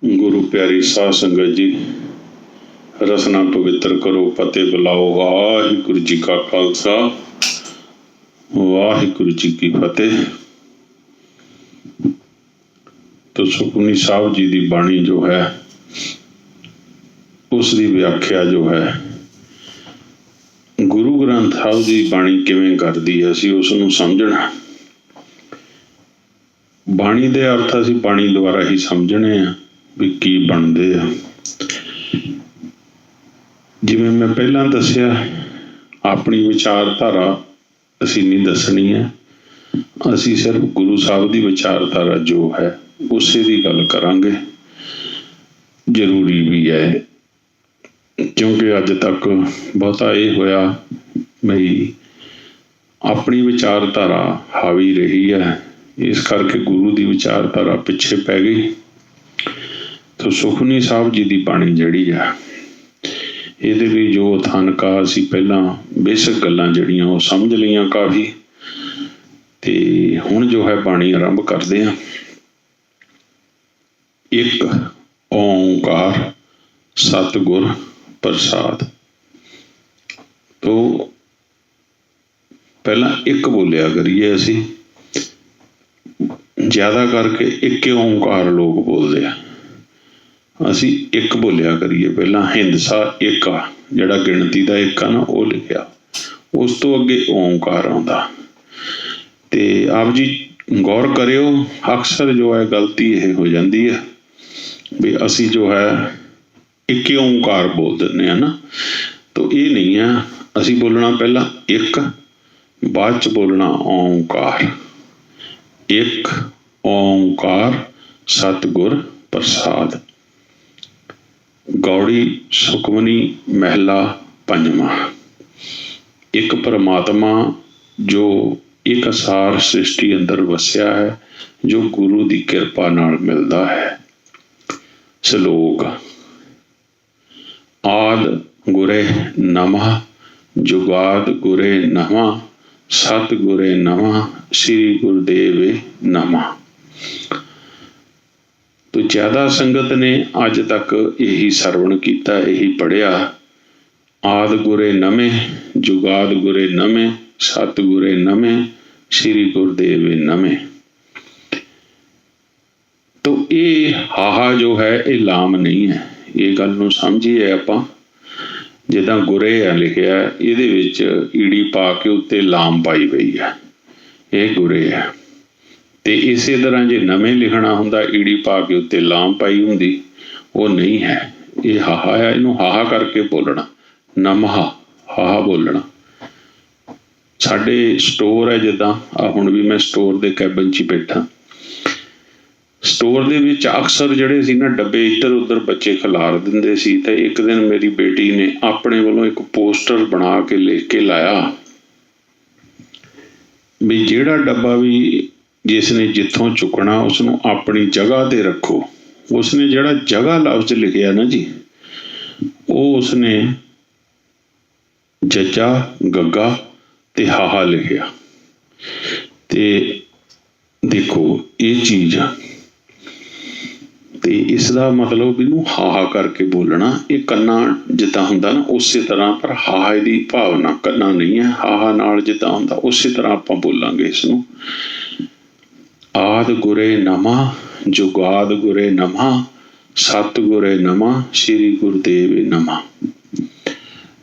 गुरु प्यारी साध संगत जी, रसना पवित्र करो, फतेह बुलाओ। वाहिगुरु जी का खालसा, वाहिगुरु जी की फतेह। तो सुखमनी साहब जी की बाणी जो है उसकी व्याख्या जो है गुरु ग्रंथ साहब जी बाणी किवें करदी है, असीं उसनूं समझना। बाणी दे अर्थ असीं बाणी द्वारा ही समझने आ भी की बनदे आ। जिवें मैं पहला दस्सिया, अपनी विचारधारा असीं नहीं दसनी है, असीं सिर्फ गुरु साहब की विचारधारा जो है उसे की गल करांगे। जरूरी भी है, क्योंकि अज तक बहुता ये होया बई अपनी विचारधारा हावी रही है, इस करके गुरु की विचारधारा पिछे पै गई। तो सुखमनी साहब जी की बाणी जिहड़ी है ਇਹਦੇ ਲਈ जो थानका असीं पहला बेसिक गल्लां ਜਿਹੜੀਆਂ ਉਹ समझ लईआं काफ़ी। ते हुण जो है बाणी आरंभ करदे हां। एक ओंकार सतगुर प्रसाद। तो पहला एक बोलिया करिए, असीं ज़्यादा करके एक ओंकार लोग बोलते हैं, असीं एक बोलिया करिए। पहला हिंदसा एक आ, जिहड़ा गिणती का एक आ ना वो लिखिया, उस तो अगे ओंकार आउंदा। ते आप जी गौर करियो, अक्सर जो है गलती यह हो जाती है भी असी जो है एक ओंकार बोल दिंदे हैं ना, तो ये नहीं है। असी बोलना पहला एक, बाद च बोलना ओंकार। एक ओंकार सतगुर प्रसाद। गौड़ी सुखमनी महला पंजवा। एक परमात्मा जो एक असार सृष्टि अंदर वसिया है, जो गुरु की कृपा नाल मिलता है। श्लोक। आद गुरे नमः, जुगाद गुरे नमः, सत गुरे नमः, श्री गुरुदेवे नमः। तो ज्यादा संगत ने अज तक यही सरवण किया, यही पढ़िया। आद गुरे नमे, जुगाद गुरे नमे, सत गुरे नमे, श्री गुरुदेव नमे। तो ये हाहा जो है ये लाम नहीं है, ये गल नूं समझिए आपां। जिद्दां गुरे है लिखिया, इहदे विच ईड़ी पा के उत्ते लाम पाई पई है, ये गुरे है। ते इसे तरह जे नवे लिखना हुंदा, ईड़ी पा के उत्ते लाम पाई हुंदी, वो नहीं है। ये हाहा है, इनू हाहा करके बोलना, नमहा हाहा बोलना। साडे स्टोर है, जिद्दां आ हुण भी मैं स्टोर दे कैबिन च बैठा। स्टोर दे विच अक्सर जिहड़े सी ना डब्बे इधर उधर बच्चे खिलार दिंदे सी। ते एक दिन मेरी बेटी ने अपने वालों एक पोस्टर बना के लिख के लाया भी जिहड़ा डब्बा भी जिसने जिथों चुकना उसनों अपनी जगह ते रखो। उसने जिहड़ा जगह लफ्ज लिखिया ना जी, वो उसने जज्जा गग्गा ते हाहा लिखिया। ते देखो ये चीज़ ते इसका मतलब इनू हाहा करके बोलना। ये कन्ना जिदा हुंदा ना उस तरह, पर हाहा की भावना कन्ना नहीं है। हाहा नाल जिदा हुंदा उस तरह आपां बोलांगे इसनूं। आद गुरे नमः, जुगाद गुरे नमः, सत गुरे नमः, श्री गुरुदेव नमः।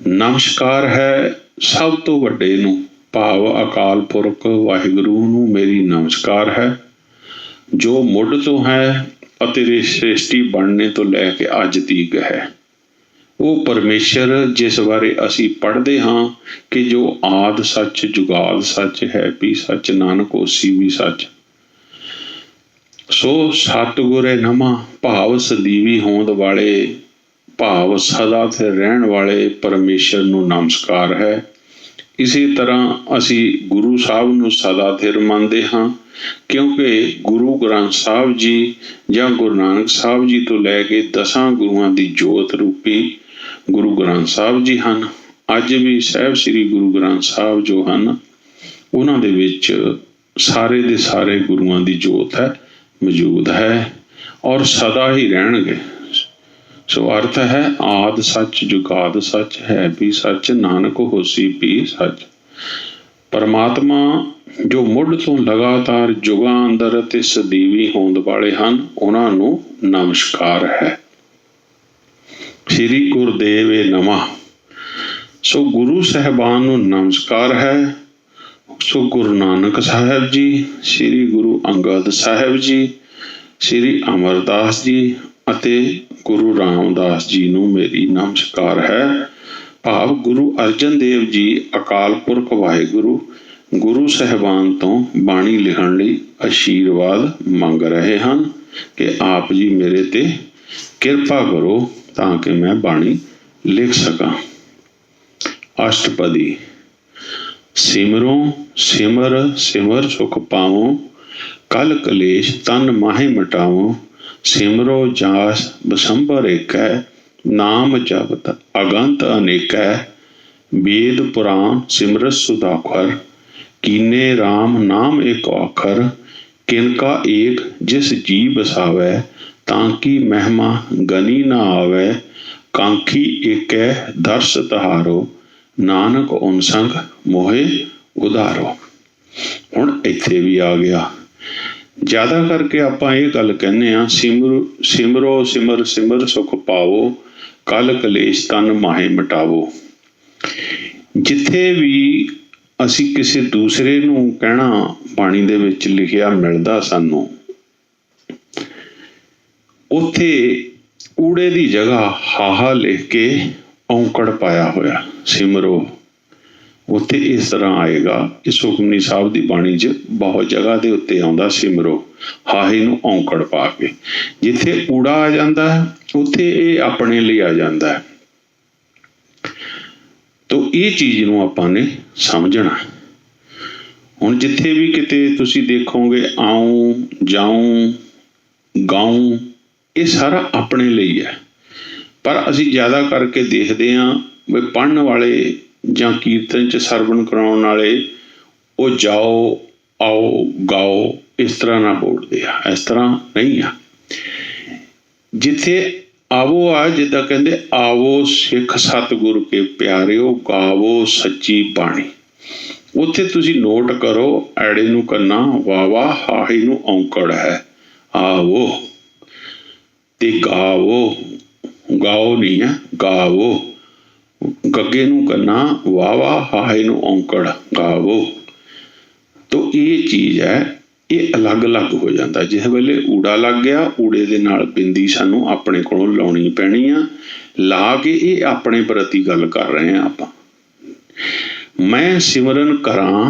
नमस्कार है सब तो वड्डे नूं, भाव अकाल पुरख वाहिगुरू नूं मेरी नमस्कार है, जो मुढ़ तो है अते सृष्टि बनने तो लैके अज तक है। वो परमेश्वर जिस बारे असी पढ़ते हाँ कि जो आद सच, जुगाद सच, है भी सच, नानक होसी भी सच। सो सतगुरे नमः, भाव सदीवी होंद वाले, भाव सदा थे रहन वाले परमेश्वर नूं नमस्कार है। इसी तरह असी गुरु साहब नूं सदा थिर मनते हाँ, क्योंकि गुरु ग्रंथ साहब जी या गुरु नानक साहब जी तो लैके 10 गुरुआं दी जोत रूपी गुरु ग्रंथ साहब जी हैं। अज भी साहब श्री गुरु ग्रंथ साहब जो हैं उन्हां दे विच सारे दे सारे गुरुआं दी जोत है, मौजूद है। और सदा ही रहणगे। सो अर्थ है आद सच जुगाद सच है भी सच नानक होसी भी सच। परमात्मा जो मुੱਢ ਤੋਂ ਲਗਾਤਾਰ ਜੁਗਾਂ ਅੰਦਰ ਅਤੇ ਸਦੀਵੀ ਹੋਂਦ ਵਾਲੇ ਹਨ, ਉਹਨਾਂ ਨੂੰ ਨਮਸਕਾਰ ਹੈ। ਸ੍ਰੀ ਗੁਰਦੇਵ ਨਮः। ਸੋ ਗੁਰੂ ਸਾਹਿਬਾਨ ਨੂੰ ਨਮਸਕਾਰ ਹੈ। ਸੋ ਗੁਰੂ ਨਾਨਕ ਸਾਹਿਬ ਜੀ, ਸ੍ਰੀ ਗੁਰੂ ਅੰਗਦ ਸਾਹਿਬ ਜੀ, ਸ੍ਰੀ ਅਮਰਦਾਸ ਜੀ ਅਤੇ ਗੁਰੂ ਰਾਮਦਾਸ ਜੀ ਨੂੰ ਮੇਰੀ ਨਮਸਕਾਰ ਹੈ। ਭਾਵ ਗੁਰੂ ਅਰਜਨ ਦੇਵ ਜੀ ਅਕਾਲ ਪੁਰਖ ਵਾਹਿਗੁਰੂ ਗੁਰੂ ਸਾਹਿਬਾਨ ਤੋਂ ਬਾਣੀ ਲਿਖਣ ਲਈ ਆਸ਼ੀਰਵਾਦ ਮੰਗ ਰਹੇ ਹਨ ਕਿ ਆਪ ਜੀ ਮੇਰੇ ਤੇ ਕਿਰਪਾ ਕਰੋ ਤਾਂ ਕਿ ਮੈਂ ਬਾਣੀ ਲਿਖ ਸਕਾਂ। ਅਸ਼ਟਪਦੀ। ਸਿਮਰੋ ਸਿਮਰ ਸਿਮਰ ਸੁਖ ਪਾਵੋ, ਕਲ ਕਲੇਸ਼ ਤਨ ਮਾਹੇ ਮਿਟਾਵੋ। ਸਿਮਰੋ ਜਾਸ ਬਸੰਬਰ ਏਕੈ, ਨਾਮ ਜਪਤ ਅਗੰਤ ਅਨੇਕੈ। वेद पुराण सिमरत सुधाकर, कीने राम नाम एक आखर। किनका एक जिस जी बसावै, ताकि महिमा गनी न आवे। कांखी एकै दर्श तहारो, नानक उन संग मोहे उधारो। हुण इत्थे भी आ गया। ज़्यादा करके आपां ये गल कहने आ, सिमरो सिमर सिमर सुख पावो, कल कलेश तन माहे मिटावो। जिथे भी असी किसी दूसरे नूं कहना बाणी दे विच लिखिया मिलदा सानू, उत्थे ऊड़े दी जगह हाहा लिख के औंकड़ पाया होया सिमरो। उत्थे इस तरह आएगा कि सुखमनी साहब दी बाणी च बहुत जगह दे उत्ते आउंदा सिमरो, हाहे नूं औंकड़ पा के। जिथे ऊड़ा आ जांदा है उत्थे ये अपने लिए आ जांदा है। तो ये चीज़ नूं आपां ने समझना। हुण जिथे भी किते तुसी देखोगे आऊं जाऊं गाऊं, ये सारा अपने लिए है। पर असी ज़्यादा करके देखते हाँ भी पढ़न वाले जां कीर्तन च सरवण कराउण वाले वो जाओ आओ गाओ इस तरह ना बोलते आ, इस तरह नहीं आ। जिथे आवो आ जिदा कहते आवो सिख सतगुरु के प्यारिओ, गावो सच्ची बाणी। उत्थे तुसी नोट करो ऐड़े नूं कन्ना वावा, हाही नूं औंकड़ है। आवो ते गावो, गाओ नहीं है गावो। गगे नूं कन्ना वावा, हाहे नूं औंकड़ गावो। तो ये चीज़ है, ये अलग अलग हो जाता। जिस वेले ऊड़ा लग गया, ऊड़े दे नाल बिंदी सानू अपने कोलों लाउणी पैणी आ। ला के ये अपने प्रति गल कर रहे हैं आपां। मैं सिमरन करां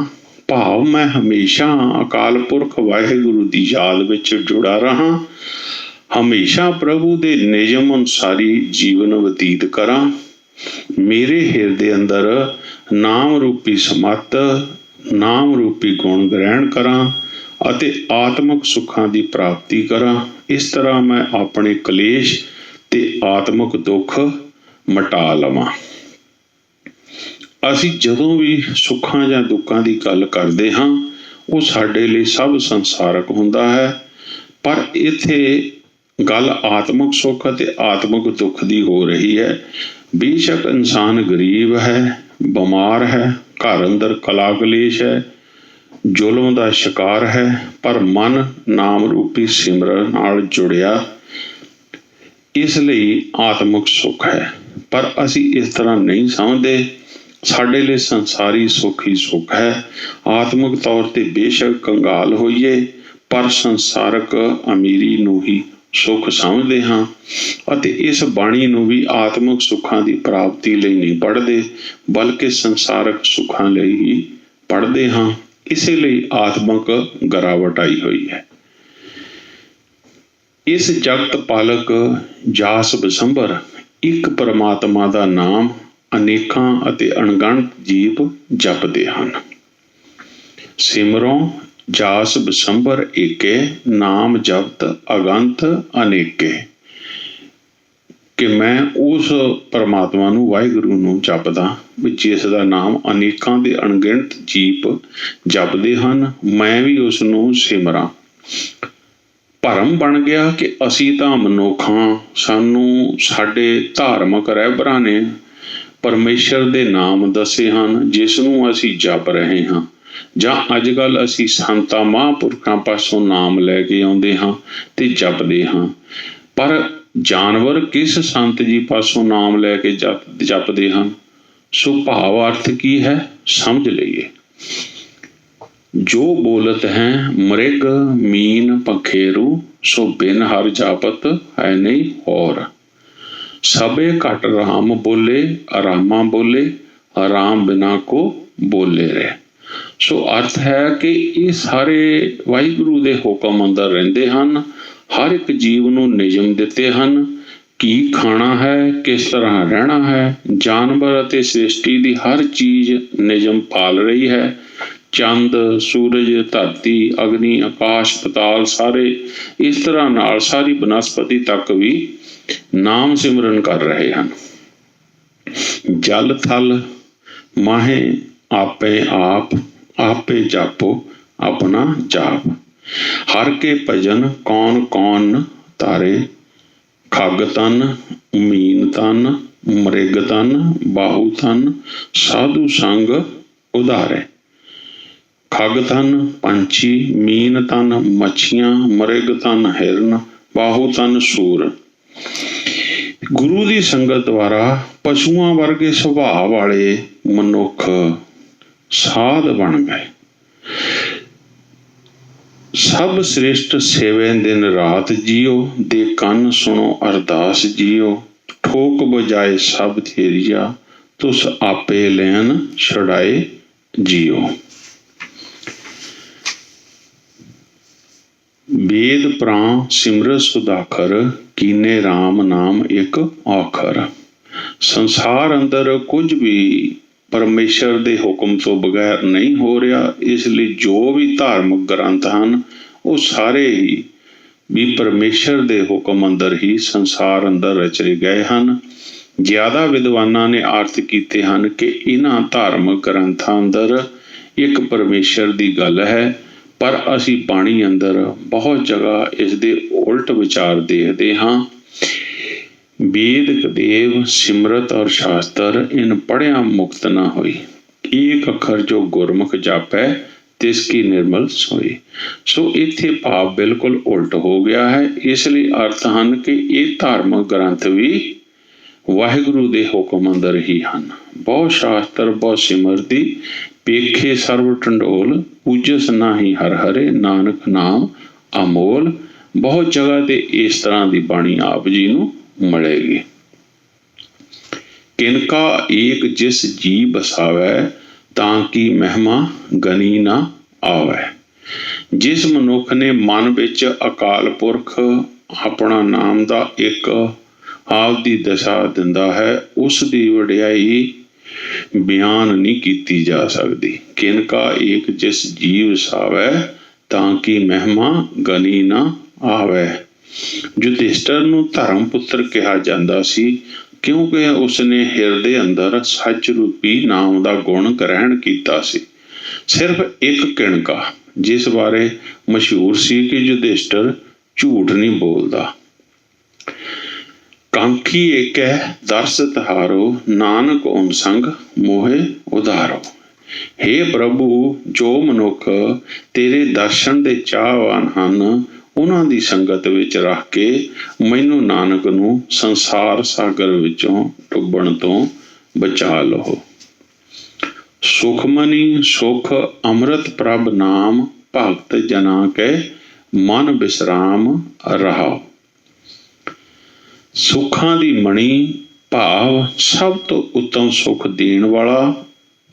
भाव मैं हमेशा अकाल पुरख वाहिगुरू दी याद विच जुड़ा रहा। हमेशा प्रभु दे नियम अनुसारी जीवन बतीत करां। मेरे हिरदे अंदर नाम रूपी समत, नाम रूपी गुण ग्रहण करां ਅਤੇ आत्मक सुखां ਦੀ प्राप्ति करा। इस तरह मैं अपने कलेश ते आत्मक दुख मिटा लवां। असी जदों भी सुखां जां दुखां ਦੀ गल करदे हां, वो साडे ਲਈ सब संसारक हुंदा है। पर इत्थे गल आत्मक सुख ਅਤੇ आत्मक दुख ਦੀ हो रही है। बेशक इंसान गरीब है, बीमार है, घर अंदर कला कलेश है, जुल्म का शिकार है, पर मन नाम रूपी सिमरन नाल जुड़िया, इसलिए आत्मक सुख है। पर असी इस तरह नहीं समझते। साडे लिए संसारी सुख ही सुख है। आत्मक तौर ते बेशक कंगाल होइए, पर संसारक अमीरी नूं ही सुख समझते हाँ। अते इस बाणी नूं भी आत्मक सुखां दी प्राप्ति लई नहीं पढ़ते, बल्कि संसारक सुखां लई ही पढ़ते हाँ। इसे लिए आत्मक गिरावट आई हुई है। इस जगत पालक जास बसंबर एक परमात्मा का नाम अनेकां अते अणगणत जीव जपते हैं। सिमरों जास बसंबर एके, नाम जपत अगंत अनेके। कि मैं उस परमात्मा नूं वाहिगुरू नूं जपदा भी जिस दा नाम अनेकां दे अणगिणत जीव जपदे हन। मैं भी उस नूं सिमरां। ਭਰਮ ਬਣ ਗਿਆ ਕਿ ਅਸੀਂ ਤਾਂ ਮਨੁੱਖ ਹਾਂ, ਸਾਨੂੰ ਸਾਡੇ ਧਾਰਮਿਕ ਰਹਿਬਰਾਂ ਨੇ ਪਰਮੇਸ਼ਰ ਦੇ ਨਾਮ ਦੱਸੇ ਹਨ ਜਿਸ ਨੂੰ ਅਸੀਂ ਜਪ ਰਹੇ ਹਾਂ, ਜਾਂ ਅੱਜ ਕੱਲ੍ਹ ਅਸੀਂ ਸੰਤਾਂ ਮਹਾਂਪੁਰਖਾਂ ਪਾਸੋਂ ਨਾਮ ਲੈ ਕੇ ਆਉਂਦੇ ਹਾਂ ਤੇ ਜਪਦੇ ਹਾਂ। ਪਰ ਜਾਨਵਰ ਕਿਸ ਸੰਤ ਜੀ ਪਾਸੋਂ ਨਾਮ ਲੈ ਕੇ ਜਪਦੇ ਹਨ? ਸੋ ਭਾਵ ਅਰਥ ਕੀ ਹੈ, ਸਮਝ ਲਈਏ। ਜੋ ਬੋਲਤ ਹੈ ਮ੍ਰਿਗ ਮੀਨ ਪਖੇਰੂ, ਸੋ ਬਿਨ ਹਰ ਜਾਪਤ ਹੈ ਨਹੀਂ ਹੋਰ। ਸਭੇ ਘਟ ਰਾਮ ਬੋਲੇ, ਰਾਮਾ ਬੋਲੇ, ਰਾਮ ਬਿਨਾ ਕੋ ਬੋਲੇ ਰਹਿ। ਸੋ ਅਰਥ ਹੈ ਕਿ ਇਹ ਸਾਰੇ ਵਾਹਿਗੁਰੂ ਦੇ ਹੁਕਮ ਅੰਦਰ ਰਹਿੰਦੇ ਹਨ। ਹਰ ਇੱਕ ਜੀਵ ਨੂੰ ਨਿਯਮ ਦਿੱਤੇ ਹਨ, ਕੀ ਖਾਣਾ ਹੈ, ਕਿਸ ਤਰ੍ਹਾਂ ਰਹਿਣਾ ਹੈ। ਜਾਨਵਰ ਅਤੇ ਸ੍ਰਿਸ਼ਟੀ ਦੀ ਹਰ ਚੀਜ਼ ਨਿਯਮ ਪਾਲ ਰਹੀ ਹੈ। ਚੰਦ, ਸੂਰਜ, ਧਰਤੀ, ਅਗਨੀ, ਆਕਾਸ਼, ਪਤਾਲ ਸਾਰੇ ਇਸ ਤਰ੍ਹਾਂ ਨਾਲ ਸਾਰੀ ਬਨਸਪਤੀ ਤੱਕ ਵੀ ਨਾਮ ਸਿਮਰਨ ਕਰ ਰਹੇ ਹਨ। ਜਲ ਥਲ ਮਾਹੇ ਆਪੇ ਆਪ, ਆਪੇ ਜਾਪੋ ਆਪਣਾ ਜਾਪ। ਹਰ ਕੇ ਭਜਨ ਕੌਣ ਕੌਣ ਤਾਰੇ, ਖੱਗ ਤਨ, ਮੀਨ ਤਨ, ਮ੍ਰਿਗ ਤਨ, ਬਾਹੂ ਤਨ, ਸਾਧੂ ਸੰਗ ਉਧਾਰੇ। ਖੱਗ ਤਨ ਪੰਛੀ, ਮੀਨ ਤਨ ਮੱਛੀਆਂ, ਮ੍ਰਿਗ ਤਨ ਹਿਰਨ, ਬਾਹੂ ਤਨ ਸੂਰ। ਗੁਰੂ ਦੀ ਸੰਗਤ ਦੁਆਰਾ ਪਸ਼ੂਆਂ ਵਰਗੇ ਸੁਭਾਅ ਵਾਲੇ ਮਨੁੱਖ ਸਾਧ ਬਣ ਗਏ। ਸਭ ਸ੍ਰਿਸ਼ਟ ਸੇਵੇ ਦਿਨ ਰਾਤ ਜੀਓ, ਦੇ ਕੰਨ ਸੁਣੋ ਅਰਦਾਸ ਜੀਓ। ਠੋਕ ਬਜਾਏ ਸਭ ਥੇਰੀਆ, ਤੁਸ ਆਪੇ ਲੈਨ ਛੁਡਾਏ ਜੀਓ। ਵੇਦ ਪ੍ਰਾਂ ਸਿਮਰਤ ਸੁਦਾਖਰ, ਕੀਨੇ ਰਾਮ ਨਾਮ ਇੱਕ ਔਖਰ। ਸੰਸਾਰ ਅੰਦਰ ਕੁਝ ਵੀ ਪਰਮੇਸ਼ਰ ਦੇ ਹੁਕਮ ਤੋਂ ਬਗੈਰ ਨਹੀਂ ਹੋ ਰਿਹਾ। ਇਸ ਲਈ ਜੋ ਵੀ ਧਾਰਮਿਕ ਗ੍ਰੰਥ ਹਨ ਉਹ ਸਾਰੇ ਹੀ ਵੀ ਪਰਮੇਸ਼ਰ ਦੇ ਹੁਕਮ ਅੰਦਰ ਹੀ ਸੰਸਾਰ ਅੰਦਰ ਰਚੇ ਗਏ ਹਨ। ਜ਼ਿਆਦਾ ਵਿਦਵਾਨਾਂ ਨੇ ਅਰਥ ਕੀਤੇ ਹਨ ਕਿ ਇਹਨਾਂ ਧਾਰਮਿਕ ਗ੍ਰੰਥਾਂ ਅੰਦਰ ਇੱਕ ਪਰਮੇਸ਼ਰ ਦੀ ਗੱਲ ਹੈ, ਪਰ ਅਸੀਂ ਬਾਣੀ ਅੰਦਰ ਬਹੁਤ ਜਗ੍ਹਾ ਇਸ ਦੇ ਉਲਟ ਵਿਚਾਰ ਦੇਖਦੇ ਹਾਂ। वेद देव सिमरत और शास्त्र, इन पढ़िया मुक्त न होई। एक अखर जो गुरमुख जापै, तिसकी निर्मल सोई। सो इत्थे भाव बिल्कुल उल्ट हो गया है। इसलिए अर्थ हैं कि ये धार्मिक ग्रंथ भी वाहिगुरु दे हुक्म अंदर ही हैं। बहुत शास्त्र बहुत सिमरती, पेखे सर्व ढंडोल, पूजस नाही हर हरे, नानक नाम अमोल। बहुत जगह ते इस तरह की बाणी आप जी नूं मिलेगी। किनका एक जिस जी बसावै, ताकि महिमा गनी ना आवे। जिस मनुख ने मन विच अकाल पुरख अपना नाम दा एक आप दी दशा दिंदा है, उस दी वडियाई बयान नहीं कीती जा सकती। किनका एक जिस जी बसावै, ताकि महिमा गनी ना आवे। युधिष्ठिर नूं धर्म पुत्र कहा जाता सी, क्योंकि उसने हिरदे अंदर सच रूपी नाम का गुण ग्रहण किया सी। सिर्फ एक किणका जिस बारे मशहूर सी कि युधिष्ठिर झूठ नहीं बोलता। कांखी एक है दर्श तहारो, नानक ओम संग मोहे उधारो। हे प्रभु, जो मनुख तेरे दर्शन दे चाहवान हन, उन्हां दी संगत विच रख के मैनू नानक नूं संसार सागर विचों डुब्बण तो बचा लो। सुखमनी सुख अमृत प्रभ नाम, भगत जना के मन विश्राम रहाओ। सुखां दी मणि भाव सब तो उत्तम सुख देण वाला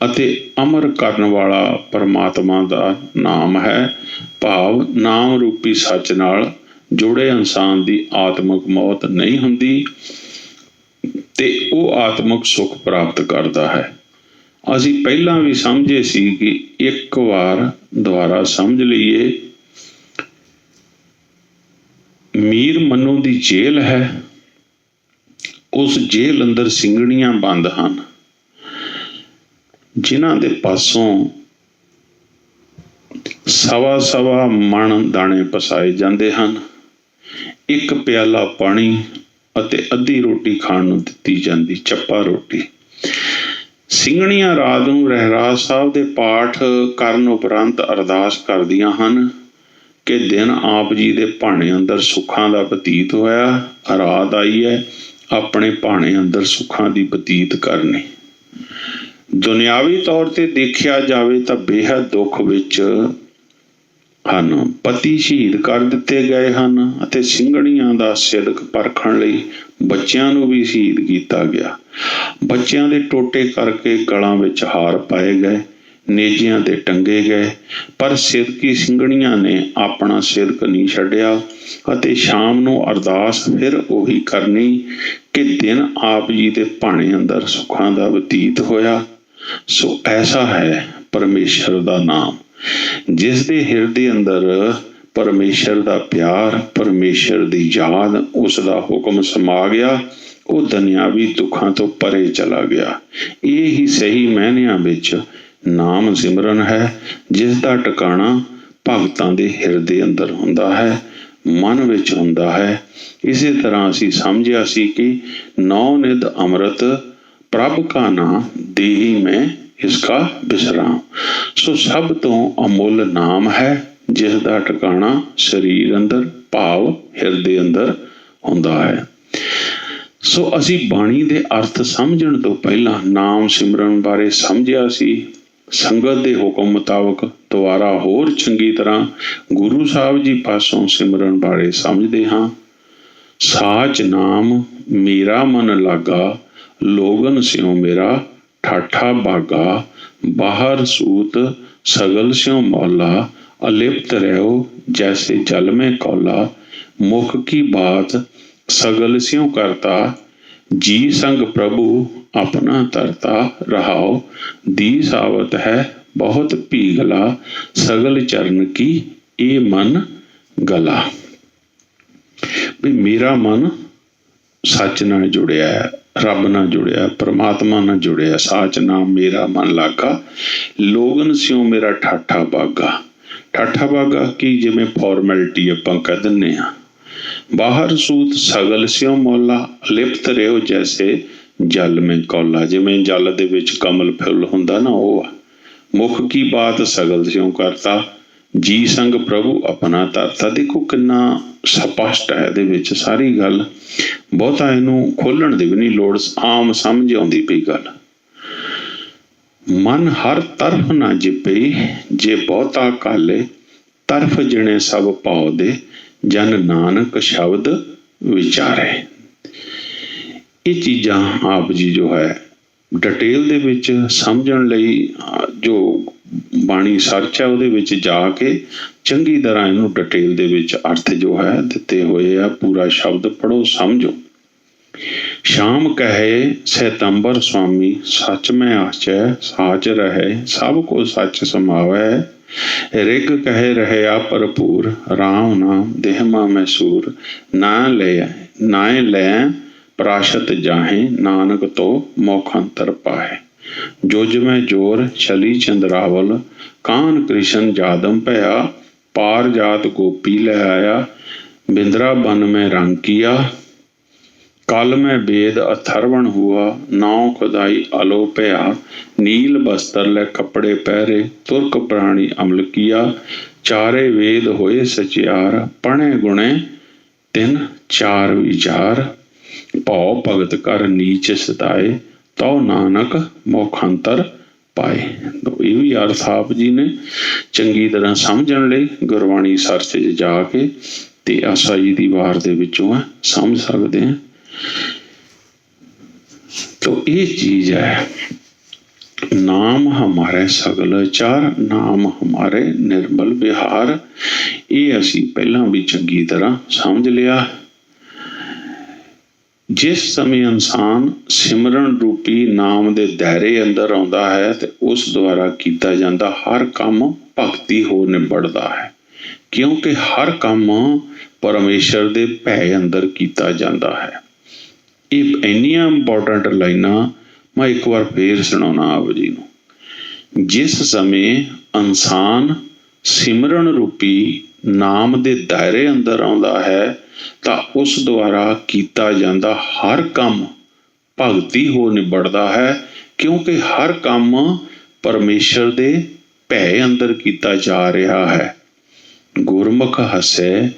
ਅਤੇ ਅਮਰ ਕਰਨ ਵਾਲਾ ਪਰਮਾਤਮਾ ਦਾ ਨਾਮ ਹੈ। ਭਾਵ ਨਾਮ ਰੂਪੀ ਸੱਚ ਨਾਲ ਜੁੜੇ ਇਨਸਾਨ ਦੀ ਆਤਮਿਕ ਮੌਤ ਨਹੀਂ ਹੁੰਦੀ ਤੇ ਉਹ ਆਤਮਿਕ ਸੁਖ ਪ੍ਰਾਪਤ ਕਰਦਾ ਹੈ। ਅਸੀਂ ਪਹਿਲਾਂ ਵੀ ਸਮਝੇ ਸੀ ਕਿ ਇੱਕ ਵਾਰ ਦੁਬਾਰਾ ਸਮਝ ਲਈਏ। ਮੀਰ ਮਨੂ ਦੀ ਜੇਲ੍ਹ ਹੈ, ਉਸ ਜੇਲ੍ਹ ਅੰਦਰ ਸਿੰਘਣੀਆਂ ਬੰਦ ਹਨ, जिन्हां दे पासों सवा सवा मण दाणे पसाए जाते हैं। ਇੱਕ ਪਿਆਲਾ ਪਾਣੀ ਅਤੇ ਅੱਧੀ ਰੋਟੀ ਖਾਣ ਨੂੰ ਦਿੱਤੀ ਜਾਂਦੀ, ਚੱਪਾ ਰੋਟੀ। ਸਿੰਘਣੀਆਂ ਰਾਤ ਨੂੰ ਰਹਿਰਾਸ ਸਾਹਿਬ ਦੇ ਪਾਠ ਕਰਨ ਉਪਰੰਤ ਅਰਦਾਸ ਕਰਦੀਆਂ ਹਨ ਕਿ ਦਿਨ ਆਪ ਜੀ ਦੇ ਭਾਣੇ ਅੰਦਰ ਸੁੱਖਾਂ ਦਾ ਬਤੀਤ ਹੋਇਆ, ਰਾਤ ਆਈ ਹੈ ਆਪਣੇ ਭਾਣੇ ਅੰਦਰ ਸੁੱਖਾਂ ਦੀ ਬਤੀਤ ਕਰਨੀ। ਦੁਨਿਆਵੀ ਤੌਰ ਤੇ ਦੇਖਿਆ ਜਾਵੇ ਤਾਂ ਬੇਹੱਦ ਦੁੱਖ ਵਿੱਚ ਹਨ। ਪਤੀ ਸ਼ਹੀਦ ਕਰ ਦਿੱਤੇ ਗਏ ਹਨ ਅਤੇ ਸਿੰਘਣੀਆਂ ਦਾ ਸਿਦਕ ਪਰਖਣ ਲਈ ਬੱਚਿਆਂ ਨੂੰ ਵੀ ਸ਼ਹੀਦ ਕੀਤਾ ਗਿਆ। ਬੱਚਿਆਂ ਦੇ ਟੋਟੇ ਕਰਕੇ ਗਲਾਂ ਵਿੱਚ ਹਾਰ ਪਾਏ ਗਏ, ਨੇਜਿਆਂ ਤੇ ਟੰਗੇ ਗਏ, ਪਰ ਸਿਦਕੀ ਸਿੰਘਣੀਆਂ ਨੇ ਆਪਣਾ ਸਿਦਕ ਨਹੀਂ ਛੱਡਿਆ ਅਤੇ ਸ਼ਾਮ ਨੂੰ ਅਰਦਾਸ ਫਿਰ ਉਹੀ ਕਰਨੀ ਕਿ ਦਿਨ ਆਪ ਜੀ ਦੇ ਭਾਣੇ ਅੰਦਰ ਸੁੱਖਾਂ ਦਾ ਬਤੀਤ ਹੋਇਆ। ਸੋ ਐਸਾ ਹੈ ਪਰਮੇਸ਼ਰ ਦਾ ਨਾਮ, ਜਿਸ ਦੇ ਹਿਰਦੇ ਅੰਦਰ ਪਰਮੇਸ਼ਰ ਦਾ ਪਿਆਰ, ਪਰਮੇਸ਼ਰ ਦੀ ਯਾਦ, ਉਸ ਦਾ ਹੁਕਮ ਸਮਾ ਗਿਆ, ਉਹ ਦੁਨਿਆਵੀ ਦੁੱਖਾਂ ਤੋਂ ਪਰੇ ਚਲਾ ਗਿਆ। ਇਹ ਹੀ ਸਹੀ ਮਾਇਨਿਆਂ ਵਿੱਚ ਨਾਮ ਸਿਮਰਨ ਹੈ, ਜਿਸ ਦਾ ਟਿਕਾਣਾ ਭਗਤਾਂ ਦੇ ਹਿਰਦੇ ਅੰਦਰ ਹੁੰਦਾ ਹੈ, ਮਨ ਵਿੱਚ ਹੁੰਦਾ ਹੈ। ਇਸੇ ਤਰ੍ਹਾਂ ਅਸੀਂ ਸਮਝਿਆ ਸੀ ਕਿ ਨੌ ਨਿਧ ਅੰਮ੍ਰਿਤ ਪ੍ਰਭ ਕਾ ਨਾਮ ਦੇਹੀ ਮੈਂ ਇਸਕਾ ਵਿਸਰਾਮ। ਸੋ ਸਭ ਤੋਂ ਅਮੁੱਲ ਨਾਮ ਹੈ, ਜਿਸ ਦਾ ਟਿਕਾਣਾ ਸਰੀਰ ਅੰਦਰ ਭਾਵ ਹਿਰਦੇ ਅੰਦਰ ਹੁੰਦਾ ਹੈ। ਸੋ ਅਸੀਂ ਬਾਣੀ ਦੇ ਅਰਥ ਸਮਝਣ ਤੋਂ ਪਹਿਲਾਂ ਨਾਮ ਸਿਮਰਨ ਬਾਰੇ ਸਮਝਿਆ ਸੀ। ਸੰਗਤ ਦੇ ਹੁਕਮ ਮੁਤਾਬਕ ਦੁਬਾਰਾ ਹੋਰ ਚੰਗੀ ਤਰ੍ਹਾਂ ਗੁਰੂ ਸਾਹਿਬ ਜੀ ਪਾਸੋਂ ਸਿਮਰਨ ਬਾਰੇ ਸਮਝਦੇ ਹਾਂ। ਸਾਚ ਨਾਮ ਮੇਰਾ ਮਨ ਲਾਗਾ, ਲੋਗਨ ਸਿਉ ਮੇਰਾ ਠਾਠਾ ਬਾਗਾ, ਬਾਹਰ ਸੂਤ ਸਗਲ ਸਿਉ ਮੌਲਾ, ਅਲਿਪਤ ਰਹਿਓ ਜੈਸੇ ਜਲ में कौला, मुख की बात सगल स्यों करता, जी संग प्रभु अपना तरता, रहाओ दी सावत है बहुत पीगला, सगल चरण की ए मन गला। भी मेरा मन सच नाल जुड़िया है, रब नाल जुड़िया, परमात्मा नाल जुड़िया। साच नाम मेरा मन लागा, लोगन स्यों मेरा ठाठा बागा। ਠਾਠਾ ਬਾਗਾ ਕੀ ਜਿਵੇਂ ਫਾਰਮੈਲਿਟੀ ਆਪਾਂ ਕਹਿ ਦਿੰਦੇ ਹਾਂ। ਬਾਹਰ ਸੂਤ ਸਗਲ ਸਿਉ ਮੌਲਾ, ਲਿਪਤ ਰਿਓ ਜੈਸੇ ਜਲ ਮੈਂ ਕੌਲਾ, ਜਿਵੇਂ ਜਲ ਦੇ ਵਿੱਚ ਕਮਲ ਫੁੱਲ ਹੁੰਦਾ ਨਾ, ਉਹ ਆ। ਮੁਖ ਕੀ ਬਾਤ ਸਗਲ ਸਿਉ ਕਰਤਾ, ਜੀ ਸੰਗ ਪ੍ਰਭੂ ਆਪਣਾ ਤਰਤਾ। ਦੇਖੋ ਕਿੰਨਾ ਸਪਸ਼ਟ ਹੈ ਇਹਦੇ ਵਿੱਚ ਸਾਰੀ ਗੱਲ, ਬਹੁਤਾ ਇਹਨੂੰ ਖੋਲਣ ਦੀ ਵੀ ਨਹੀਂ ਲੋੜ, ਆਮ ਸਮਝ ਆਉਂਦੀ ਪਈ ਗੱਲ। ਮਨ ਹਰ ਤਰਫ ਨਾ ਜਿਪਈ, ਜੇ ਬਹੁਤਾ ਕਾਲੇ, ਤਰਫ ਜਿਣੇ ਸਭ ਭਾਉ ਦੇ, ਜਨ ਨਾਨਕ ਸ਼ਬਦ ਵਿਚਾਰੇ। ਇਹ ਚੀਜ਼ਾਂ ਆਪ ਜੀ ਜੋ ਹੈ ਡਿਟੇਲ ਦੇ ਵਿੱਚ ਸਮਝਣ ਲਈ ਜੋ ਬਾਣੀ ਸਰਚ ਹੈ ਉਹਦੇ ਵਿੱਚ ਜਾ ਕੇ ਚੰਗੀ ਤਰ੍ਹਾਂ ਇਹਨੂੰ ਡਿਟੇਲ ਦੇ ਵਿੱਚ ਅਰਥ ਜੋ ਹੈ ਦਿੱਤੇ ਹੋਏ ਆ। ਪੂਰਾ ਸ਼ਬਦ ਪੜ੍ਹੋ, ਸਮਝੋ। शाम कहे सितंबर स्वामी, सच में आचै साच रहे, सब को सच समावै। रिग कहे रहया भरपूर, राम नाम देह मा मैसूर, ना ले प्राशत जाहे, नानक तो मोखंतर पाए। जुज में जोर छली चंद्रावल, कान कृष्ण जादम भया, पार जात गोपी ले आया, बिंद्रा बन में रंग किया, कल में वेद अथर्वण हुआ, नाव खुदाई अलो भया, नील बस्तर ले कपड़े पहरे, तुर्क प्राणी अमल किया, चारे वेद होए सचियार, पढ़े गुणे तिन चार विचार, भौ भगत कर नीच सताए, तो नानक मोखंतर पाए। तो ये भी अर्थ आप जी ने चंगी तरह समझण लई गुरबाणी सर्च जा के ते आसा जी दी वार दे विचों समझ सकते हैं। तो ये चीज है, नाम हमारे सगल चार, नाम हमारे निर्मल विहार। ये असी पहला भी चंगी तरह समझ लिया। जिस समय इंसान सिमरन रूपी नाम दे दायरे अंदर आउंदा है ते उस द्वारा कीता जांदा हर काम भगती हो निबड़दा है, क्योंकि हर काम परमेश्वर दे भै अंदर कीता जांदा है। ਇਹ ਇੰਨੀਆਂ ਇੰਪੋਰਟੈਂਟ ਲਾਈਨਾਂ ਮੈਂ ਇੱਕ ਵਾਰ ਫੇਰ ਸੁਣਾਉਣਾ ਆਪ ਜੀ ਨੂੰ। जिस समय इंसान सिमरन रूपी नाम दे दायरे अंदर आउंदा है ते उस द्वारा कीता जांदा हर काम भगती हो निबड़दा है, क्योंकि हर काम परमेश्वर दे भै अंदर कीता जांदा है। ਇਹ ਇੰਨੀਆਂ ਇੰਪੋਰਟੈਂਟ ਲਾਈਨਾਂ ਮੈਂ ਇੱਕ ਵਾਰ ਫੇਰ ਸੁਣਾਉਣਾ ਆਪ ਜੀ ਨੂੰ। जिस समय ਸਿਮਰਨ ਰੂਪੀ ਨਾਮ ਦੇ ਦਾਇਰੇ ਅੰਦਰ ਆਉਂਦਾ ਹੈ ਤਾਂ ਉਸ ਦੁਆਰਾ ਕੀਤਾ ਜਾਂਦਾ ਹਰ ਕੰਮ ਭਗਤੀ ਹੋ ਨਿਬੜਦਾ ਹੈ, ਕਿਉਂਕਿ ਹਰ ਕੰਮ ਪਰਮੇਸ਼ਰ ਦੇ ਭੈ ਅੰਦਰ ਕੀਤਾ ਜਾ ਰਿਹਾ ਹੈ। ਗੁਰਮੁਖ ਹੱਸੈ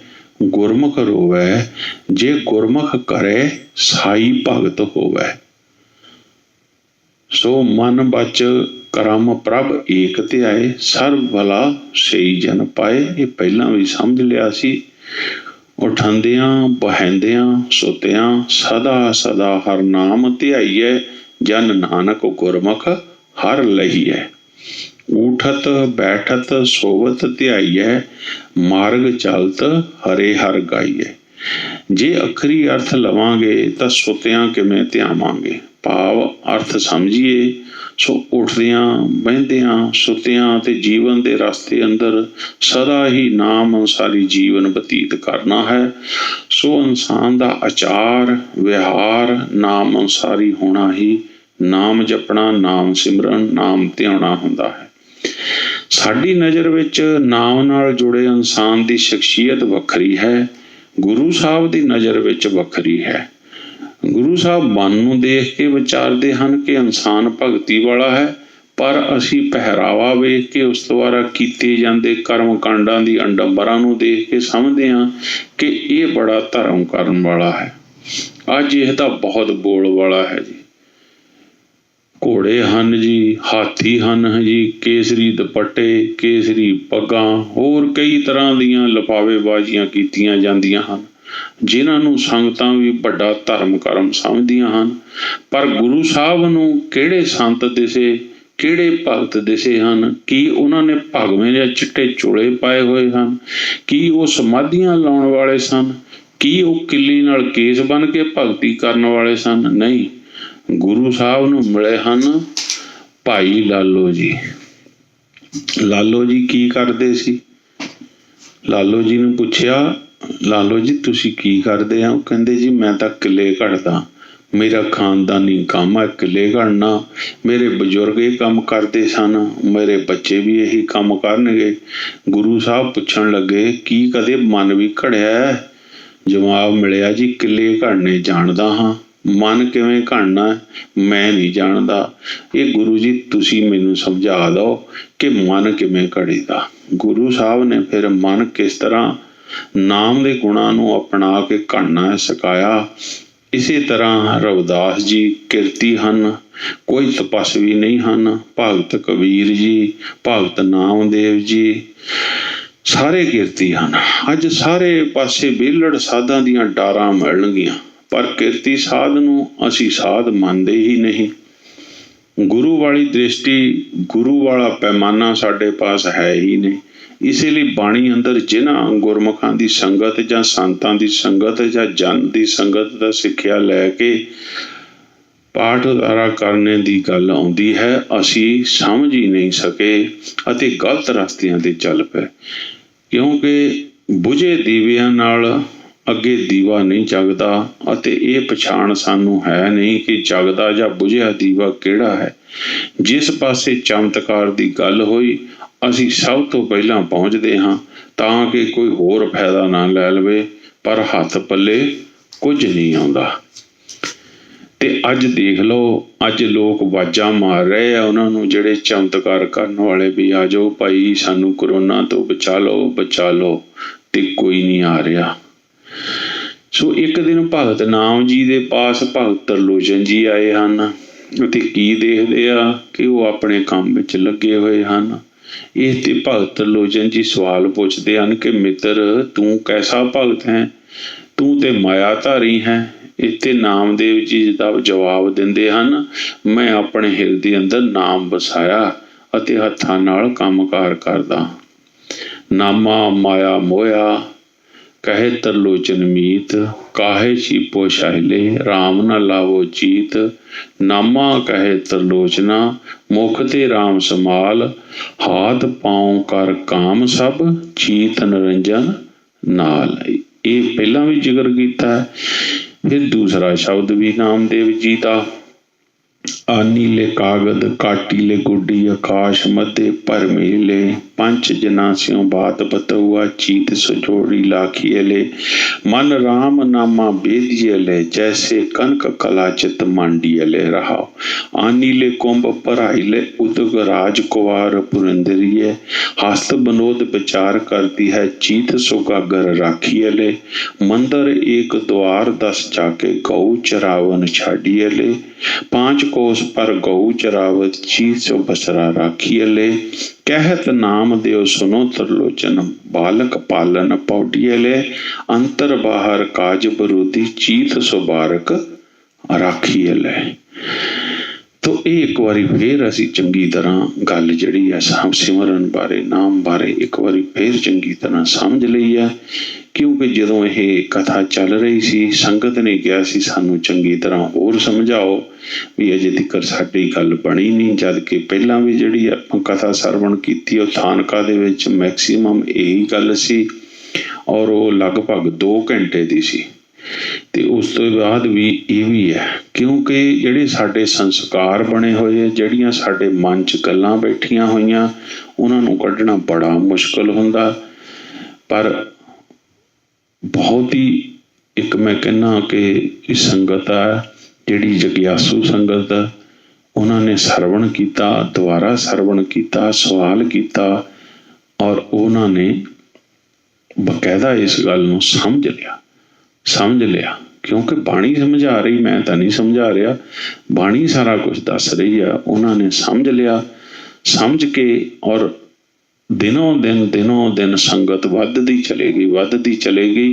ਗੁਰਮੁਖ ਰੋਵੈ, ਜੇ ਗੁਰਮੁਖ ਕਰੇ ਸਾਈ ਭਗਤ ਹੋਵੈ। ਸੋ ਮਨ ਬਚ ਕਰਮ ਪ੍ਰਭ ਏਕ ਧਿਆਏ, ਸਰਬ ਭਲਾ ਸਈ ਜਨ ਪਾਏ। ਇਹ ਪਹਿਲਾਂ ਵੀ ਸਮਝ ਲਿਆ ਸੀ। ਉਠੰਦਿਆਂ ਬਹਿੰਦਿਆਂ ਸੁਤਿਆਂ ਸਦਾ ਸਦਾ ਹਰ ਨਾਮ ਧਿਆਈਐ, ਜਨ ਨਾਨਕ ਗੁਰਮੁਖ ਹਰ ਲਹੀਐ। ਊਠਤ ਬੈਠਤ ਸੋਵਤ ਧਿਆਈਐ, ਮਾਰਗ ਚਲਤ ਹਰੇ ਹਰ ਗਾਈਐ। ਜੇ ਅਖਰੀ ਅਰਥ ਲਵਾਂਗੇ ਤਾਂ ਸੁਤਿਆਂ ਕਿਵੇਂ ਧਿਆਵਾਂਗੇ, ਭਾਵ ਅਰਥ ਸਮਝੀਏ। ਸੋ ਉੱਠਦਿਆਂ ਬਹਿੰਦਿਆਂ ਸੁਤਿਆਂ ਤੇ ਜੀਵਨ ਦੇ ਰਸਤੇ ਅੰਦਰ ਸਦਾ ਹੀ ਨਾਮ ਅਨੁਸਾਰੀ ਜੀਵਨ ਬਤੀਤ ਕਰਨਾ ਹੈ। ਸੋ ਇਨਸਾਨ ਦਾ ਆਚਾਰ ਵਿਹਾਰ ਨਾਮ ਅਨੁਸਾਰੀ ਹੋਣਾ ਹੀ ਨਾਮ ਜਪਣਾ, ਨਾਮ ਸਿਮਰਨ, ਨਾਮ ਧਿਆਉਣਾ ਹੁੰਦਾ ਹੈ। ਸਾਡੀ ਨਜ਼ਰ ਵਿੱਚ ਨਾਮ ਨਾਲ ਜੁੜੇ ਇਨਸਾਨ ਦੀ ਸ਼ਖਸੀਅਤ ਵੱਖਰੀ ਹੈ, ਗੁਰੂ ਸਾਹਿਬ ਦੀ ਨਜ਼ਰ ਵਿੱਚ ਵੱਖਰੀ ਹੈ। ਗੁਰੂ ਸਾਹਿਬ ਮਨ ਨੂੰ ਦੇਖ ਕੇ ਵਿਚਾਰਦੇ ਹਨ ਕਿ ਇਨਸਾਨ ਭਗਤੀ ਵਾਲਾ ਹੈ, ਪਰ ਅਸੀਂ ਪਹਿਰਾਵਾ ਵੇਖ ਕੇ ਉਸ ਦੁਆਰਾ ਕੀਤੇ ਜਾਂਦੇ ਕਰਮ ਕਾਂਡਾਂ ਦੀ ਅੰਡੰਬਰਾਂ ਨੂੰ ਦੇਖ ਕੇ ਸਮਝਦੇ ਹਾਂ ਕਿ ਇਹ ਬੜਾ ਧਰਮ ਕਰਨ ਵਾਲਾ ਹੈ। ਅੱਜ ਇਹ ਤਾਂ ਬਹੁਤ ਬੋਲ ਵਾਲਾ ਹੈ ਜੀ। ਘੋੜੇ ਹਨ ਜੀ, ਹਾਥੀ ਹਨ ਜੀ, ਕੇਸਰੀ ਦੁਪੱਟੇ, ਕੇਸਰੀ ਪੱਗਾਂ, ਹੋਰ ਕਈ ਤਰ੍ਹਾਂ ਦੀਆਂ ਲਿਫਾਫੇਬਾਜ਼ੀਆਂ ਕੀਤੀਆਂ ਜਾਂਦੀਆਂ ਹਨ, ਜਿਨ੍ਹਾਂ ਨੂੰ ਸੰਗਤਾਂ ਵੀ ਵੱਡਾ ਧਰਮ ਕਰਮ ਸਮਝਦੀਆਂ ਹਨ। ਪਰ ਗੁਰੂ ਸਾਹਿਬ ਨੂੰ ਕਿਹੜੇ ਸੰਤ ਦਿਸੇ, ਕਿਹੜੇ ਭਗਤ ਦਿਸੇ ਹਨ? ਕੀ ਉਹਨਾਂ ਨੇ ਭਗਵੇਂ ਜਾਂ ਚਿੱਟੇ ਚੋਲੇ ਪਾਏ ਹੋਏ ਹਨ? ਕੀ ਉਹ ਸਮਾਧੀਆਂ ਲਾਉਣ ਵਾਲੇ ਸਨ? ਕੀ ਉਹ ਕਿੱਲੀ ਨਾਲ ਕੇਸ ਬਣ ਕੇ ਭਗਤੀ ਕਰਨ ਵਾਲੇ ਸਨ? ਨਹੀਂ, ਗੁਰੂ ਸਾਹਿਬ ਨੂੰ ਮਿਲੇ ਹਨ ਭਾਈ ਲਾਲੋ ਜੀ। ਲਾਲੋ ਜੀ ਕੀ ਕਰਦੇ ਸੀ? ਲਾਲੋ ਜੀ ਨੂੰ ਪੁੱਛਿਆ, ਲਾਲੋ ਜੀ ਤੁਸੀਂ ਕੀ ਕਰਦੇ ਆ? ਉਹ ਕਹਿੰਦੇ ਜੀ ਮੈਂ ਤਾਂ ਕਿੱਲੇ ਘੜਦਾ, ਮੇਰਾ ਖਾਨਦਾਨੀ ਕੰਮ ਹੈ ਕਿੱਲੇ ਘੜਨਾ। ਮੇਰੇ ਬਜ਼ੁਰਗ ਇਹ ਕੰਮ ਕਰਦੇ ਸਨ, ਮੇਰੇ ਬੱਚੇ ਵੀ ਇਹੀ ਕੰਮ ਕਰਨਗੇ। ਗੁਰੂ ਸਾਹਿਬ ਪੁੱਛਣ ਲੱਗੇ ਕੀ ਕਦੇ ਮਨ ਵੀ ਘੜਿਆ? ਜਵਾਬ ਮਿਲਿਆ ਜੀ ਕਿੱਲੇ ਘੜਨੇ ਜਾਣਦਾ ਹਾਂ, ਮਨ ਕਿਵੇਂ ਘੜਨਾ ਮੈਂ ਨਹੀਂ ਜਾਣਦਾ। ਇਹ ਗੁਰੂ ਜੀ ਤੁਸੀਂ ਮੈਨੂੰ ਸਮਝਾ ਦਿਓ ਕਿ ਮਨ ਕਿਵੇਂ ਘੜੀਦਾ। ਗੁਰੂ ਸਾਹਿਬ ਨੇ ਫਿਰ ਮਨ ਕਿਸ ਤਰ੍ਹਾਂ ਨਾਮ ਦੇ ਗੁਣਾਂ ਨੂੰ ਅਪਣਾ ਕੇ ਘੜਨਾ ਸਿਖਾਇਆ। ਇਸੇ ਤਰ੍ਹਾਂ ਰਵਿਦਾਸ ਜੀ ਕਿਰਤੀ ਹਨ, ਕੋਈ ਤਪਸਵੀ ਨਹੀਂ ਹਨ। ਭਗਤ ਕਬੀਰ ਜੀ, ਭਗਤ ਨਾਮਦੇਵ ਜੀ, ਸਾਰੇ ਕਿਰਤੀ ਹਨ। ਅੱਜ ਸਾਰੇ ਪਾਸੇ ਵਿਹਲੜ ਸਾਧਾਂ ਦੀਆਂ ਡਾਰਾਂ ਮਿਲਣਗੀਆਂ, ਪਰ ਕਿਰਤੀ ਸਾਧ ਨੂੰ ਅਸੀਂ ਸਾਧ ਮੰਨਦੇ ਹੀ ਨਹੀਂ। ਗੁਰੂ ਵਾਲੀ ਦ੍ਰਿਸ਼ਟੀ, ਗੁਰੂ ਵਾਲਾ ਪੈਮਾਨਾ ਸਾਡੇ ਪਾਸ ਹੈ ਹੀ ਨਹੀਂ। ਇਸੇ ਲਈ ਬਾਣੀ ਅੰਦਰ ਜਿਨ੍ਹਾਂ ਗੁਰਮੁਖਾਂ ਦੀ ਸੰਗਤ ਜਾਂ ਸੰਤਾਂ ਦੀ ਸੰਗਤ ਜਾਂ ਜਨ ਦੀ ਸੰਗਤ ਦਾ ਸਿੱਖਿਆ ਲੈ ਕੇ ਪਾਠ ਉਤਾਰਾ ਕਰਨੇ ਦੀ ਗੱਲ ਆਉਂਦੀ ਹੈ, ਅਸੀਂ ਸਮਝ ਹੀ ਨਹੀਂ ਸਕੇ ਅਤੇ ਗਲਤ ਰਸਤਿਆਂ ਤੇ ਚੱਲ ਪਏ। ਕਿਉਂਕਿ ਬੁਝੇ ਦੀਵਿਆਂ ਨਾਲ ਅੱਗੇ ਦੀਵਾ ਨਹੀਂ ਜਗਦਾ ਅਤੇ ਇਹ ਪਛਾਣ ਸਾਨੂੰ ਹੈ ਨਹੀਂ ਕਿ ਜਗਦਾ ਜਾਂ ਬੁਝਿਆ ਦੀਵਾ ਕਿਹੜਾ ਹੈ। ਜਿਸ ਪਾਸੇ ਚਮਤਕਾਰ ਦੀ ਗੱਲ ਹੋਈ ਅਸੀਂ ਸਭ ਤੋਂ ਪਹਿਲਾਂ ਪਹੁੰਚਦੇ ਹਾਂ ਤਾਂ ਕਿ ਕੋਈ ਹੋਰ ਫਾਇਦਾ ਨਾ ਲੈ ਲਵੇ, ਪਰ ਹੱਥ ਪੱਲੇ ਕੁਝ ਨਹੀਂ ਆਉਂਦਾ। ਤੇ ਅੱਜ ਦੇਖ ਲਓ, ਅੱਜ ਲੋਕ ਆਵਾਜ਼ਾਂ ਮਾਰ ਰਹੇ ਆ ਉਹਨਾਂ ਨੂੰ ਜਿਹੜੇ ਚਮਤਕਾਰ ਕਰਨ ਵਾਲੇ ਵੀ ਆ ਜਾਓ ਭਾਈ ਸਾਨੂੰ ਕਰੋਨਾ ਤੋਂ ਬਚਾ ਲਓ ਬਚਾ ਲਓ, ਤੇ ਕੋਈ ਨਹੀਂ ਆ ਰਿਹਾ। ਸੋ ਇੱਕ ਦਿਨ ਭਗਤ ਨਾਮ ਜੀ ਦੇ ਪਾਸ ਭਗਤ ਤਰਲੋਚਨ ਜੀ ਆਏ ਹਨ ਅਤੇ ਕੀ ਦੇਖਦੇ ਆ ਕਿ ਉਹ ਆਪਣੇ ਕੰਮ ਵਿੱਚ ਲੱਗੇ ਹੋਏ ਹਨ। ਇਹ ਤੇ ਭਗਤ ਤਰਲੋਚਨ ਜੀ ਸਵਾਲ ਪੁੱਛਦੇ ਹਨ ਕਿ ਮਿੱਤਰ ਤੂੰ ਕੈਸਾ ਭਗਤ ਹੈ, ਤੂੰ ਤੇ ਮਾਇਆਧਾਰੀ ਹੈ। ਇੱਥੇ ਨਾਮਦੇਵ ਜੀ ਦਾ ਜਵਾਬ ਦਿੰਦੇ ਹਨ, ਮੈਂ ਆਪਣੇ ਹਿਰਦੇ ਅੰਦਰ ਨਾਮ ਵਸਾਇਆ ਅਤੇ ਹੱਥਾਂ ਨਾਲ ਕੰਮਕਾਰ ਕਰਦਾ। ਨਾਮਾ ਮਾਇਆ ਮੋਇਆ ਕਹੇ ਤਰਲੋਚਨ ਮੀਤ, ਕਾਹੇ ਛੀਪੋ ਸ਼ਾਇਲੇ ਰਾਮ ਨ ਲਾਵੋ ਚੀਤ। ਨਾਮਾ ਕਹੇ ਤਰਲੋਚਨਾ ਮੁਖ ਤੇ ਰਾਮ ਸਮਾਲ, ਹਾਥ ਪਾਉ ਕਰ ਕਾਮ ਸਭ ਚੀਤ ਨਰੰਜਨ ਨਾਲ। ਇਹ ਪਹਿਲਾਂ ਵੀ ਜ਼ਿਕਰ ਕੀਤਾ ਹੈ। ਫਿਰ ਦੂਸਰਾ ਸ਼ਬਦ ਵੀ ਨਾਮਦੇਵ ਜੀ ਦਾ ਆਨੀਲੇ ਕਾਗਦ ਕਾਟੀਲੇ ਗੁੱਡੀ ਆਕਾਸ਼ ਮੱਧੇ ਭਰਮੀਲੇ ਪੰਚ ਜਨਾ ਸਿਉ ਬਾਤ ਬਤਉਆ ਚੀਤ ਸਜੋੜੀ ਲਾਖੀਲੇ ਮਨ ਰਾਮ ਨਾਮਾ ਬੇਦੀਲੇ ਜੈਸੇ ਕਨਕ ਕਲਾ ਚਿਤ ਮੰਡੀਲੇ ਰਹਾਓ ਆਨੀਲੇ ਕੁੰਭ ਭਰਾਈਲੇ ਉਦਗ ਰਾਜ ਕੁਵਾਰ ਪੁਰੰਦਰੀਏ ਹਸਤ ਬਨੋਦ ਵਿਚਾਰ ਕਰਦੀ ਹੈ ਚੀਤ ਸੁਗਾਗਰ ਰਾਖੀਲੇ ਮੰਦਰ ਏਕ द्वार 10 जाके गौ चरावन छाड़ियले 5 कोस पर गौ चरावत चीज बसरा राखियले कहत नाम देव सुनो त्रिलोचन बालक पालन पौडियले अंतर बाहर काज बरूदी चीत सुबारक राखियले। तो ये एक बारी फिर असी चंगी तरह गल जिहड़ी है सिमरन बारे नाम बारे एक बारी फिर चंगी तरह समझ लई है क्योंकि जदों ये कथा चल रही सी संगत ने कहा सी सानू चंगी तरह होर समझाओ भी अजे तक साडी गल बनी नहीं जद कि पहला भी जिहड़ी आपां कथा सरवण कीती ओ थानका दे विच मैक्सीमम यही गल सी और वो लगभग 2 घंटे दी सी ते उस तो बाद भी ये भी है क्योंकि जिहड़े साडे संस्कार बने हुए है जिहड़ियां साडे मन च गल्लां बैठियां होईयां उन्हां नूं कढना बड़ा मुश्किल हुंदा पर बहुत ही एक मैं कहना कि संगत है जिहड़ी जग्यासू संगत उन्होंने सरवण किया दोबारा सरवण किया सवाल किया और उन्होंने बकायदा इस गल नूं समझ लिया क्योंकि बाणी समझा रही मैं तो नहीं समझा रहा बाणी सारा कुछ दस रही है उन्होंने समझ लिया समझ के और दिनों दिन संगत वधदी चलेगी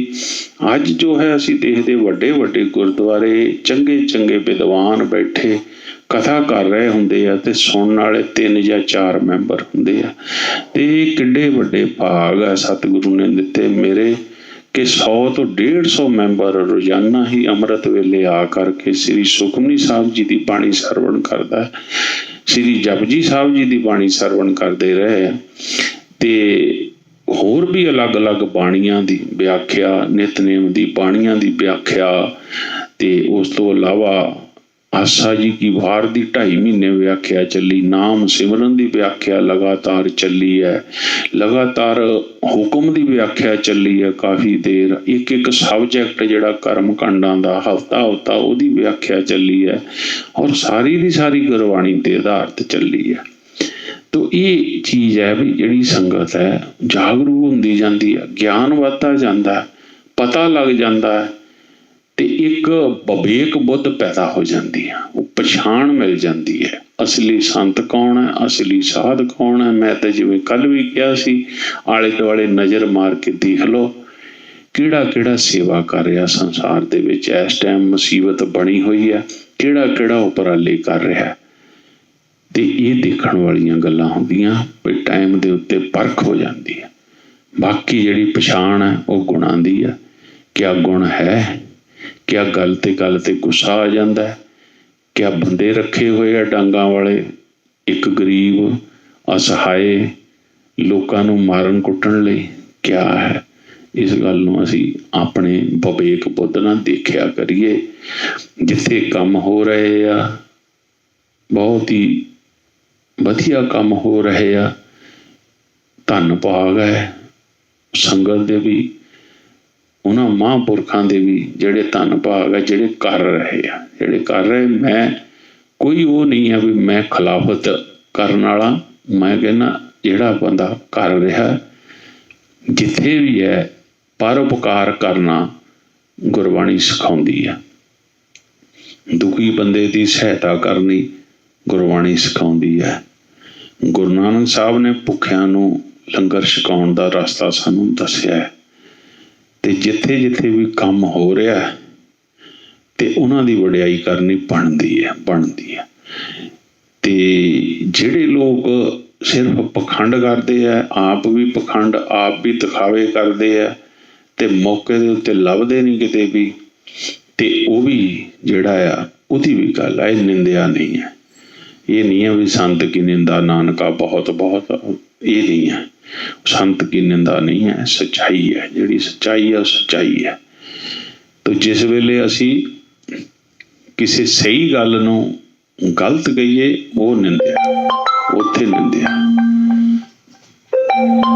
अज जो है असी देखते वड्डे वड्डे गुरुद्वारे चंगे विद्वान बैठे कथा कर रहे होंदे आ ते सुनने वाले 3 या 4 मैंबर होंदे आ ते किड्डे वड्डे भाग है सतगुरु ने दिते मेरे कि 100 तो 150 मैंबर रोजाना ही अमृत वेले आ करके श्री सुखमनी साहब जी की बाणी सरवण करता है श्री जपजी साहब जी की बाणी सरवण करते रहे ते होर भी अलग अलग बाणियां दी व्याख्या नितनेम दी बाणियां दी व्याख्या ते उस तो अलावा आसा जी की वार दी 2.5 महीने व्याख्या चली नाम सिमरन की व्याख्या लगातार चली है लगातार हुक्म की व्याख्या चली है काफ़ी देर एक सबजैक्ट जिहड़ा कर्म कांडां दा हफ्ता उहदी व्याख्या चली है और सारी दी सारी गुरबाणी के आधार ते चली है। तो ये चीज़ है भी जिहड़ी संगत है जागरूक हुंदी जांदी है ज्ञान वधदा जांदा है पता लग जाता है ते एक विवेक बुद्ध पैदा हो जाती है वो पछाण मिल जाती है असली संत कौन है असली साध कौन है। मैं तो जिवें कल भी कहा सी आले दुआले नज़र मार के देख लो किहड़ा सेवा कर रहा संसार दे विच इस टाइम मुसीबत बनी हुई है किहड़ा उपराले कर रहा है ते ये देखण वालियां गल्लां हुंदियां भी टाइम दे उत्ते परख हो जाती है। बाकी जिहड़ी पछाण है वो गुणां दी है क्या गुण है क्या गल ते गुस्सा आ जाता है क्या बंदे रखे हुए आ डांगा वाले एक गरीब असहाय लोकां नूं मारन कुट्टण लई क्या है इस गल नूं असीं अपने विवेक बुद्ध नाल देखिया करिए। जिथे काम हो रहे आ बहुत ही वधिया काम हो रहे आ धन भाग है संगत दे भी उन्होंने महापुरखों के भी जिहड़े धन भाग है जिहड़े कर रहे मैं कोई वो नहीं है भी मैं खिलाफत करने वाला मैं कहना जिहड़ा बंदा कर रहा जिथे भी है परोपकार करना गुरबाणी सिखाउंदी है दुखी बंदे की सहायता करनी गुरबाणी सिखाउंदी है। गुरु नानक साहब ने भुखियां नूं लंगर छकाउण दा रास्ता सानूं दस्सिया है ते जिथे जिथे भी काम हो रहा है ते उन्हां दी वडियाई करनी बनदी है ते जिहड़े लोग सिर्फ पखंड करते हैं आप भी पखंड आप भी दिखावे करते हैं ते मौके दे उत्ते लभदे नहीं किते भी ते वो भी जिहड़ा आ उहदी भी गल है निंदिया नहीं है ये नहीं है भी संत की निंदा नानका बहुत ये नहीं है संत की निंदा नहीं है सच्चाई है जिहड़ी सच्चाई है सच्चाई है। तो जिस वेले असी किसी सही गल नूं ਗਲਤ ਕਹੀਏ ਉਹ ਨਿੰਦਿਆ, ਉੱਥੇ ਨਿੰਦਿਆ।